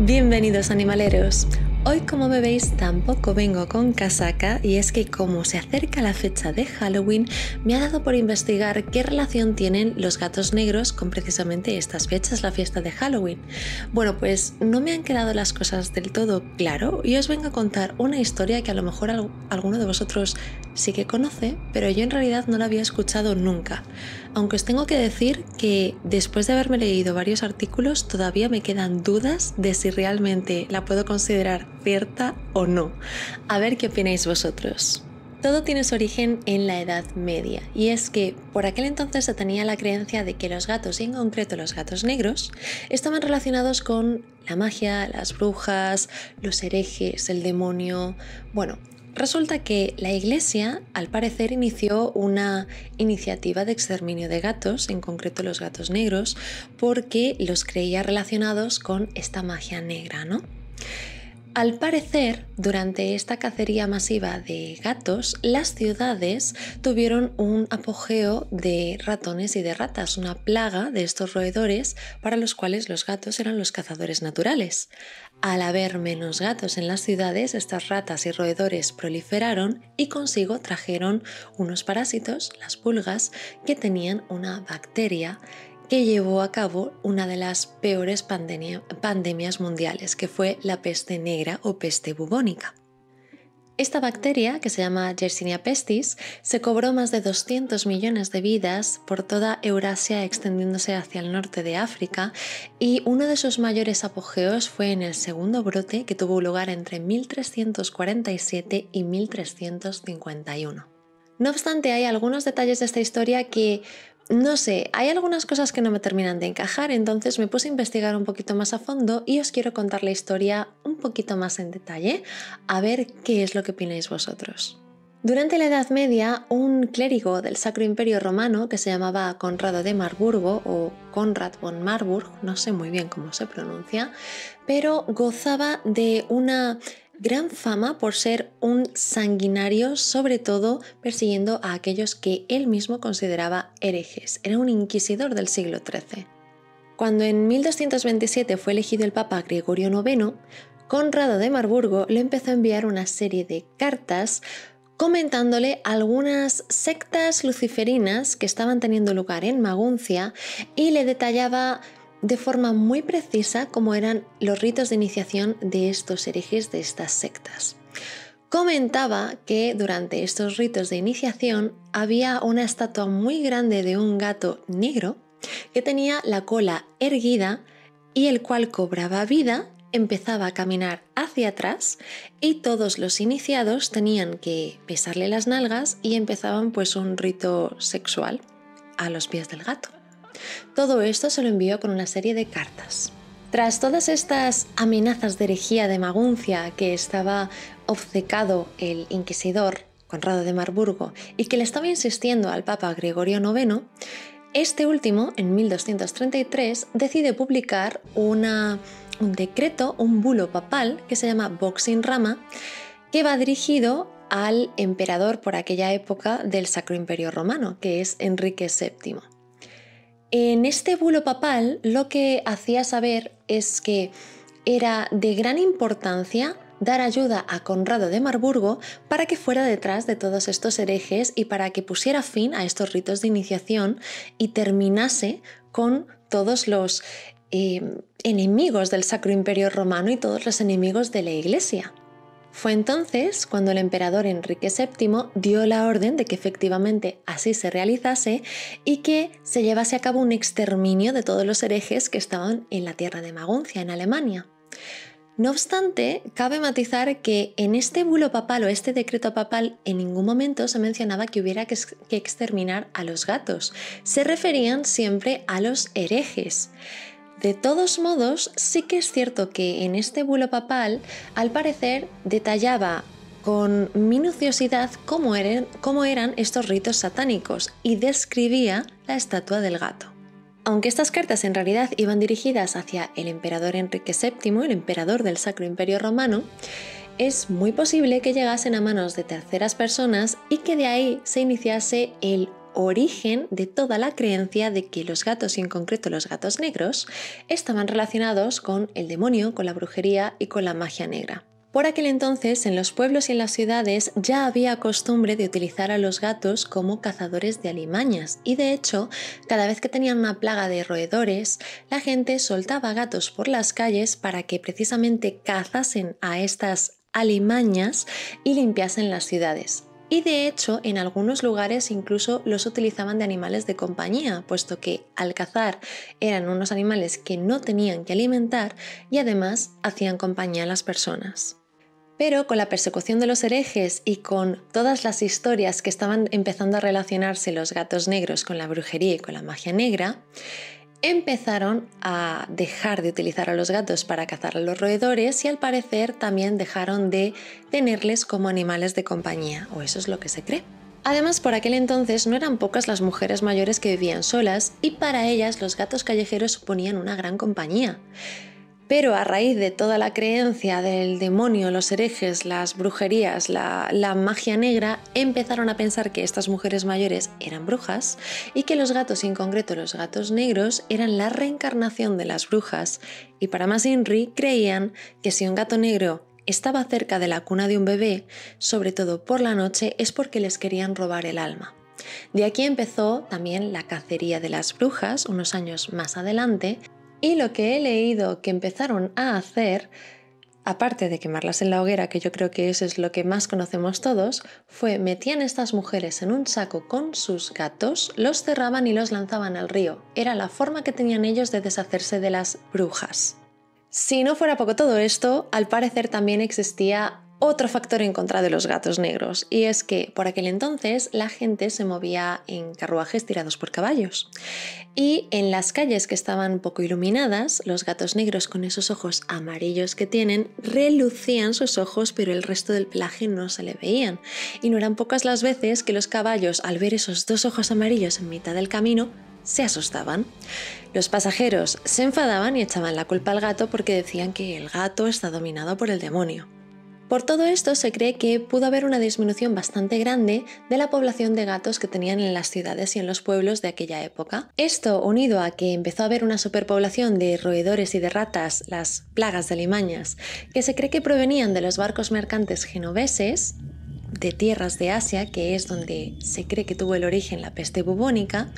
Bienvenidos animaleros. Hoy, como me veis, tampoco vengo con casaca, y es que como se acerca la fecha de Halloween, me ha dado por investigar qué relación tienen los gatos negros con precisamente estas fechas, la fiesta de Halloween. Bueno, pues no me han quedado las cosas del todo claro y os vengo a contar una historia que a lo mejor alguno de vosotros sí que conoce, pero yo en realidad no la había escuchado nunca. Aunque os tengo que decir que después de haberme leído varios artículos todavía me quedan dudas de si realmente la puedo considerar cierta o no. A ver qué opináis vosotros. Todo tiene su origen en la Edad Media, y es que por aquel entonces se tenía la creencia de que los gatos, y en concreto los gatos negros, estaban relacionados con la magia, las brujas, los herejes, el demonio. Bueno, resulta que la Iglesia, al parecer, inició una iniciativa de exterminio de gatos, en concreto los gatos negros, porque los creía relacionados con esta magia negra, ¿no? Al parecer, durante esta cacería masiva de gatos, las ciudades tuvieron un apogeo de ratones y de ratas, una plaga de estos roedores para los cuales los gatos eran los cazadores naturales. Al haber menos gatos en las ciudades, estas ratas y roedores proliferaron y consigo trajeron unos parásitos, las pulgas, que tenían una bacteria que llevó a cabo una de las peores pandemias mundiales, que fue la peste negra o peste bubónica. Esta bacteria, que se llama Yersinia pestis, se cobró más de 200 millones de vidas por toda Eurasia, extendiéndose hacia el norte de África, y uno de sus mayores apogeos fue en el segundo brote, que tuvo lugar entre 1347 y 1351. No obstante, hay algunos detalles de esta historia que no sé, hay algunas cosas que no me terminan de encajar, entonces me puse a investigar un poquito más a fondo y os quiero contar la historia un poquito más en detalle, a ver qué es lo que opináis vosotros. Durante la Edad Media, un clérigo del Sacro Imperio Romano que se llamaba Conrado de Marburgo o Conrad von Marburg, no sé muy bien cómo se pronuncia, pero gozaba de una gran fama por ser un sanguinario, sobre todo persiguiendo a aquellos que él mismo consideraba herejes. Era un inquisidor del siglo XIII. Cuando en 1227 fue elegido el Papa Gregorio IX, Conrado de Marburgo le empezó a enviar una serie de cartas comentándole algunas sectas luciferinas que estaban teniendo lugar en Maguncia, y le detallaba de forma muy precisa cómo eran los ritos de iniciación de estos herejes, de estas sectas. Comentaba que durante estos ritos de iniciación había una estatua muy grande de un gato negro que tenía la cola erguida y el cual cobraba vida, empezaba a caminar hacia atrás y todos los iniciados tenían que besarle las nalgas y empezaban pues un rito sexual a los pies del gato. Todo esto se lo envió con una serie de cartas. Tras todas estas amenazas de herejía de Maguncia que estaba obcecado el inquisidor Conrado de Marburgo y que le estaba insistiendo al Papa Gregorio IX, este último, en 1233, decide publicar un decreto, un bulo papal que se llama Vox in Rama, que va dirigido al emperador por aquella época del Sacro Imperio Romano, que es Enrique VII. En este bulo papal lo que hacía saber es que era de gran importancia dar ayuda a Conrado de Marburgo para que fuera detrás de todos estos herejes y para que pusiera fin a estos ritos de iniciación y terminase con todos los enemigos del Sacro Imperio Romano y todos los enemigos de la Iglesia. Fue entonces cuando el emperador Enrique VII dio la orden de que efectivamente así se realizase y que se llevase a cabo un exterminio de todos los herejes que estaban en la tierra de Maguncia, en Alemania. No obstante, cabe matizar que en este bulo papal o este decreto papal en ningún momento se mencionaba que hubiera que exterminar a los gatos. Se referían siempre a los herejes. De todos modos, sí que es cierto que en este bulo papal, al parecer, detallaba con minuciosidad cómo eran estos ritos satánicos y describía la estatua del gato. Aunque estas cartas en realidad iban dirigidas hacia el emperador Enrique VII, el emperador del Sacro Imperio Romano, es muy posible que llegasen a manos de terceras personas y que de ahí se iniciase el origen de toda la creencia de que los gatos, y en concreto los gatos negros, estaban relacionados con el demonio, con la brujería y con la magia negra. Por aquel entonces, en los pueblos y en las ciudades ya había costumbre de utilizar a los gatos como cazadores de alimañas y de hecho, cada vez que tenían una plaga de roedores, la gente soltaba gatos por las calles para que precisamente cazasen a estas alimañas y limpiasen las ciudades. Y de hecho, en algunos lugares incluso los utilizaban de animales de compañía, puesto que al cazar eran unos animales que no tenían que alimentar y además hacían compañía a las personas. Pero con la persecución de los herejes y con todas las historias que estaban empezando a relacionarse los gatos negros con la brujería y con la magia negra, empezaron a dejar de utilizar a los gatos para cazar a los roedores y al parecer también dejaron de tenerles como animales de compañía, o eso es lo que se cree. Además, por aquel entonces no eran pocas las mujeres mayores que vivían solas y para ellas los gatos callejeros suponían una gran compañía. Pero a raíz de toda la creencia del demonio, los herejes, las brujerías, la magia negra, empezaron a pensar que estas mujeres mayores eran brujas y que los gatos, y en concreto los gatos negros, eran la reencarnación de las brujas. Y para más Inri, creían que si un gato negro estaba cerca de la cuna de un bebé, sobre todo por la noche, es porque les querían robar el alma. De aquí empezó también la cacería de las brujas, unos años más adelante. Y lo que he leído que empezaron a hacer, aparte de quemarlas en la hoguera, que yo creo que eso es lo que más conocemos todos, fue metían a estas mujeres en un saco con sus gatos, los cerraban y los lanzaban al río. Era la forma que tenían ellos de deshacerse de las brujas. Si no fuera poco todo esto, al parecer también existía otro factor en contra de los gatos negros, y es que por aquel entonces la gente se movía en carruajes tirados por caballos. Y en las calles que estaban poco iluminadas, los gatos negros con esos ojos amarillos que tienen, relucían sus ojos, pero el resto del pelaje no se le veían. Y no eran pocas las veces que los caballos, al ver esos dos ojos amarillos en mitad del camino, se asustaban. Los pasajeros se enfadaban y echaban la culpa al gato porque decían que el gato está dominado por el demonio. Por todo esto se cree que pudo haber una disminución bastante grande de la población de gatos que tenían en las ciudades y en los pueblos de aquella época. Esto, unido a que empezó a haber una superpoblación de roedores y de ratas, las plagas de alimañas, que se cree que provenían de los barcos mercantes genoveses, de tierras de Asia, que es donde se cree que tuvo el origen la peste bubónica,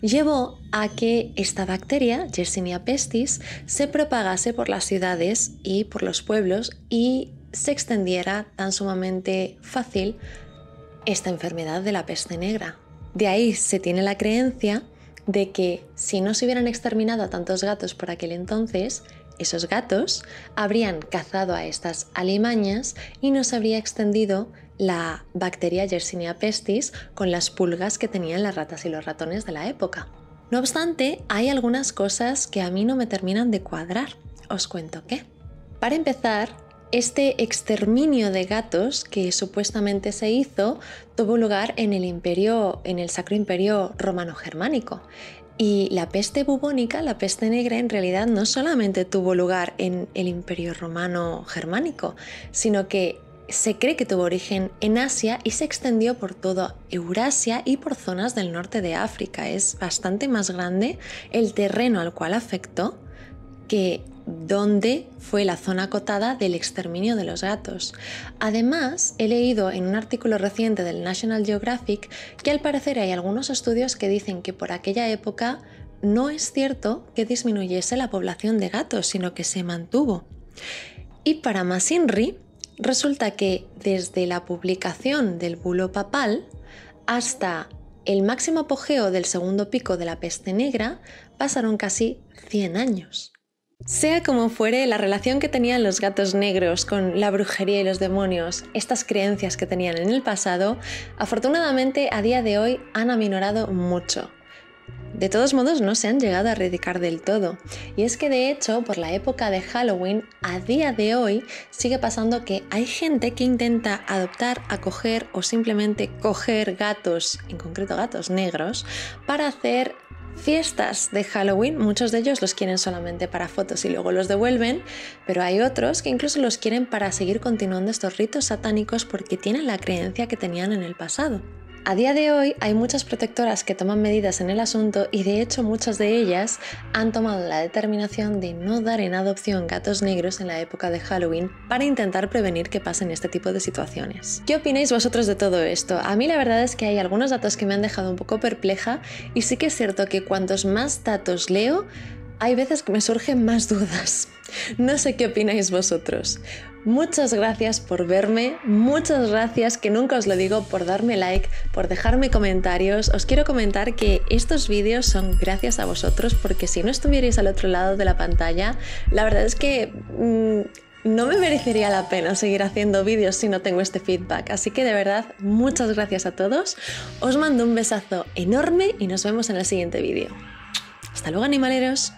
llevó a que esta bacteria, Yersinia pestis, se propagase por las ciudades y por los pueblos y se extendiera tan sumamente fácil esta enfermedad de la peste negra. De ahí se tiene la creencia de que si no se hubieran exterminado a tantos gatos por aquel entonces, esos gatos habrían cazado a estas alimañas y no se habría extendido la bacteria Yersinia pestis con las pulgas que tenían las ratas y los ratones de la época. No obstante, hay algunas cosas que a mí no me terminan de cuadrar. Os cuento qué. Para empezar, este exterminio de gatos que supuestamente se hizo tuvo lugar en el Sacro Imperio Romano-Germánico. Y la peste bubónica, la peste negra, en realidad no solamente tuvo lugar en el Imperio Romano-Germánico, sino que se cree que tuvo origen en Asia y se extendió por toda Eurasia y por zonas del norte de África. Es bastante más grande el terreno al cual afectó que donde fue la zona acotada del exterminio de los gatos. Además, he leído en un artículo reciente del National Geographic que al parecer hay algunos estudios que dicen que por aquella época no es cierto que disminuyese la población de gatos, sino que se mantuvo. Y para más Inri, resulta que desde la publicación del bulo papal hasta el máximo apogeo del segundo pico de la peste negra pasaron casi 100 años. Sea como fuere, la relación que tenían los gatos negros con la brujería y los demonios, estas creencias que tenían en el pasado, afortunadamente a día de hoy han aminorado mucho. De todos modos, no se han llegado a erradicar del todo. Y es que de hecho, por la época de Halloween, a día de hoy sigue pasando que hay gente que intenta adoptar, acoger o simplemente coger gatos, en concreto gatos negros, para hacer fiestas de Halloween. Muchos de ellos los quieren solamente para fotos y luego los devuelven, pero hay otros que incluso los quieren para seguir continuando estos ritos satánicos porque tienen la creencia que tenían en el pasado. A día de hoy hay muchas protectoras que toman medidas en el asunto y de hecho muchas de ellas han tomado la determinación de no dar en adopción gatos negros en la época de Halloween para intentar prevenir que pasen este tipo de situaciones. ¿Qué opináis vosotros de todo esto? A mí la verdad es que hay algunos datos que me han dejado un poco perpleja y sí que es cierto que cuantos más datos leo, hay veces que me surgen más dudas. No sé qué opináis vosotros. Muchas gracias por verme, muchas gracias, que nunca os lo digo, por darme like, por dejarme comentarios. Os quiero comentar que estos vídeos son gracias a vosotros, porque si no estuvierais al otro lado de la pantalla, la verdad es que no me merecería la pena seguir haciendo vídeos si no tengo este feedback. Así que de verdad, muchas gracias a todos. Os mando un besazo enorme y nos vemos en el siguiente vídeo. Hasta luego, animaleros.